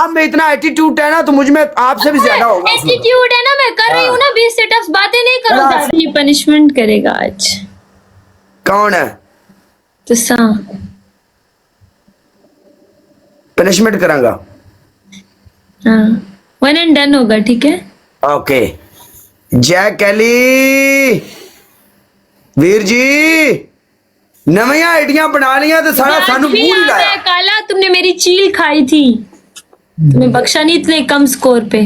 आप में इतना एटीट्यूड है ना तो मुझ में आपसे भी ज्यादा होगा उसमें। एटीट्यूड है ना, मैं कर रही हूँ ना 20 सिटअप्स, बातें नहीं करो हाँ। ज्यादा। ये पनिशमेंट करेगा आज कौन है तो सा। पनिशमेंट करांगा? हाँ, 1 and done होगा, ठीक है। ओके। जय कैली वीर जी, नवियां आइडिया बना लिया तो सारा सानू भी मूड याद लाया। है काला, तुमने मेरी चील खाई थी, तुम्हें बख्शा नहीं इतने कम स्कोर पे।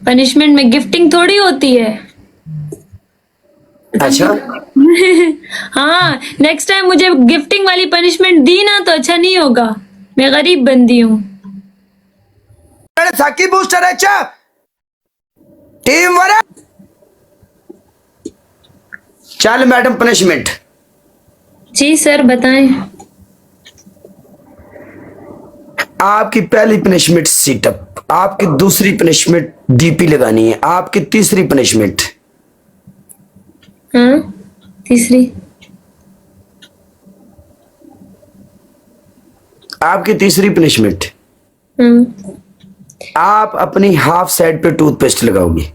पनिशमेंट में गिफ्टिंग थोड़ी होती है। अच्छा, हाँ, नेक्स्ट टाइम मुझे गिफ्टिंग वाली पनिशमेंट दी ना तो अच्छा नहीं होगा, मैं गरीब बंदी हूँ। साकी बूस्टर अच्छा टीम वर्क। चल मैडम पनिशमेंट। जी सर बताएं। आपकी पहली पनिशमेंट सीटअप, आपकी दूसरी पनिशमेंट डीपी लगानी है, आपकी तीसरी पनिशमेंट। हाँ, तीसरी। आपकी तीसरी पनिशमेंट, हाँ, आप अपनी हाफ साइड पे टूथपेस्ट लगाओगी।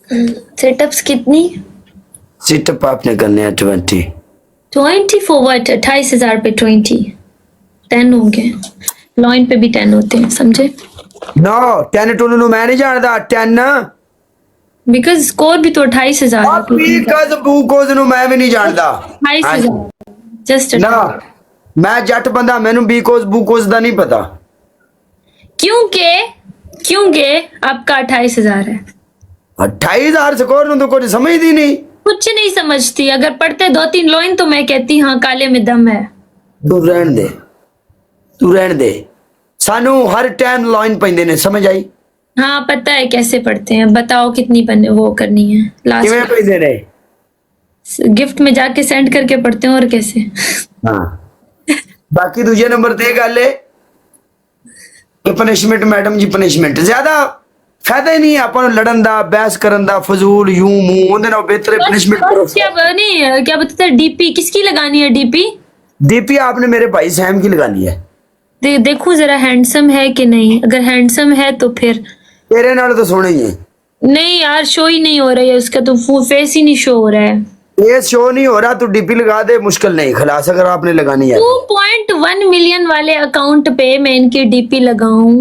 सेटअप्स कितनी? सीटअप आपने करने हैं 20। 20 फॉर व्हाट? 28,000 पे 20, 10 होंगे। लॉइन पे भी 10 होते हैं, समझे? नो 10 टू मैं नहीं जानता 10। बिकॉज स्कोर भी तो 28,000 है। आप भी कज बूकोज नु मैं भी नहीं जानता। हाँ जी। 28,000 जस्ट। ना मैं जट बंदा, मैनू बीकोज बूकोज दा नहीं पता। क्योंकि क्योंकि आपका 28,000 है। 28,000 स्कोर नु तो कुछ समझदी नहीं। कुछ नहीं समझती, अगर पढ़ते 2-3 लाइन तो मैं कहती हाँ काले में दम है। तू रहन दे, तू रहन दे, सानू हर टाइम लाइन पैंदे ने, समझ आई? हाँ पता है कैसे पढ़ते हैं, बताओ कितनी वो करनी है किवें लास्ट। पैंदे ने? गिफ्ट में जाके सेंड करके पढ़ते हैं, और कैसे? हाँ, बाकी दूजे नंबर ते गल है कि पनिशमेंट मैडम जी, पनिशमेंट ज्यादा फायदा ही नहीं है अपन लड़न दा, बहस करन दा, फजूल यूं मुंह ओंदे नाल बेहतर पनिशमेंट करो। क्या नहीं, क्या बताते हैं, डीपी किसकी लगानी है? डीपी डीपी आपने मेरे भाई सैम की लगानी है। देखो जरा हैंडसम है कि नहीं, अगर हैंडसम है तो फिर। तेरे नाल तो सोने ही है। नहीं यार, शो ही नहीं हो रहा है उसका, तो फेस ही नहीं शो हो रहा है। ये शो नहीं हो रहा, तू डीपी लगा दे, मुश्किल नहीं खलास अगर आपने लगानी है। 2.1 मिलियन वाले अकाउंट पे मैं इनकी डीपी लगाऊं?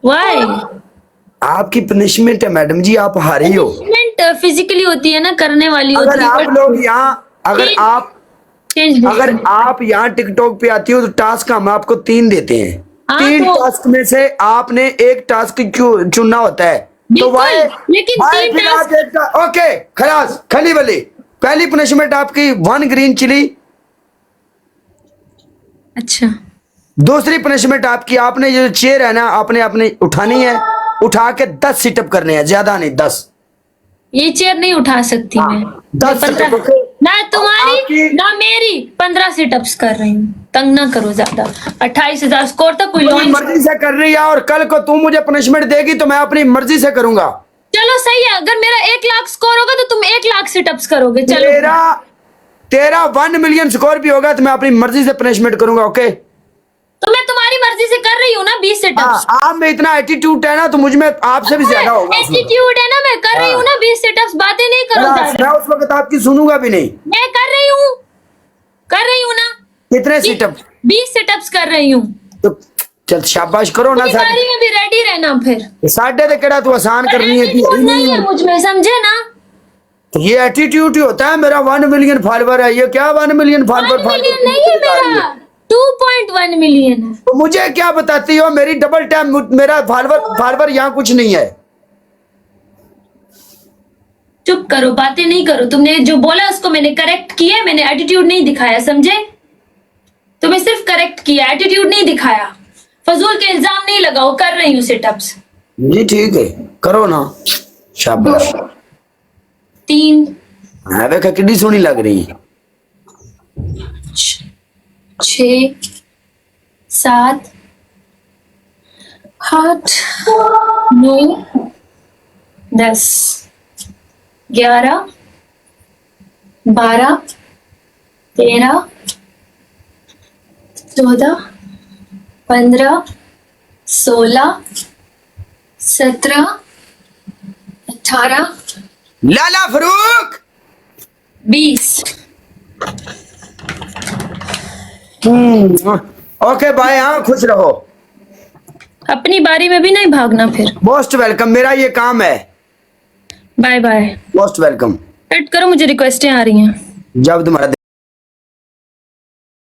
वाई? आपकी पनिशमेंट है मैडम जी, आप हारी हो। पनिशमेंट फिजिकली होती है ना, करने वाली अगर होती है। आप लोग यहाँ चेंज अगर आप यहाँ टिकटॉक पे आती हो तो टास्क हम आपको 3 देते हैं। हाँ, 3 तो टास्क में से आपने एक टास्क क्यों चुनना होता है? तो बिल्कुल, वाई लेकिन वाई 3 फिर टास्क। आप एक ओके खलास खली बली। पहली पनिशमेंट आपकी 1 ग्रीन चिली। अच्छा, दूसरी पनिशमेंट आपकी, आपने ये चेयर है ना, आपने अपनी उठानी है, उठा के 10 सिटअप करने हैं, ज्यादा नहीं 10। ये चेयर नहीं उठा सकती हाँ, मैं। 10 15 सिटअप ओके। ना तुम्हारी आपकी- ना मेरी 15 सिटअप्स कर रही हूँ, तंग ना करो ज्यादा। 28,000 स्कोर तक कोई अपनी लॉन्च। मर्जी से कर रही है और कल को तू मुझे पनिशमेंट देगी तो मैं अपनी मर्जी से करूंगा। चलो सही है, अगर मेरा 1 लाख स्कोर होगा तो तुम 1 लाख सिटअप्स करोगे। चलो तेरा 1 मिलियन स्कोर भी होगा तो मैं अपनी मर्जी से पनिशमेंट करूंगा। ओके, तो मैं तुम्हारी मर्जी से कर रही हूँ ना 20 सिटअप्स। आप में इतना एटीट्यूड है ना तो मुझ में आपसे भी ज्यादा होगा उसमें। एटीट्यूड है ना, मैं कर रही हूँ ना 20 सिटअप्स, बातें नहीं करो मैं ज्यादा। उस वक्त आपकी सुनूंगा भी नहीं। मैं कर रही हूँ ना। कितने सिटअप? 20 सिटअप्स कर रही हूँ। तो चल शाबाश करो ना। बारी में भी रेडी रहना फिर। साढ़े ते केड़ा तू आसान करनी है एटीट्यूड नहीं है मुझ में, समझे ना? ये एटीट्यूड ही होता है। मेरा 1 मिलियन फॉलोवर है, ये क्या 1 मिलियन 1 फॉलोवर मिलियन नहीं है मेरा, 2.1 मिलियन है। तो मुझे क्या बताती हो? मेरी डबल टाइम मेरा फॉलोवर यहाँ कुछ नहीं है। चुप करो, बातें नहीं करो। तुमने जो बोला उसको मैंने करेक्ट किया, मैंने एटीट्यूड नहीं दिखाया, समझे? तुम्हें सिर्फ करेक्ट किया, एटीट्यूड नहीं दिखाया। फजूल के इल्जाम नहीं लगाओ, कर रही हूँ सिटअप्स। जी ठीक है, करो ना, शाबाश। 3 हाँ देखा कितनी सोनी लग रही है। 6 7 8 9 10 11 12 13 14 15 16 17 18 लाला फरूक। 20। ओके बाय, हाँ खुश रहो। अपनी बारी में भी नहीं भागना फिर। मोस्ट वेलकम, मेरा ये काम है। Bye bye. Most welcome. Cut करो, मुझे रिक्वेस्टें आ रही हैं। जब तुम्हारा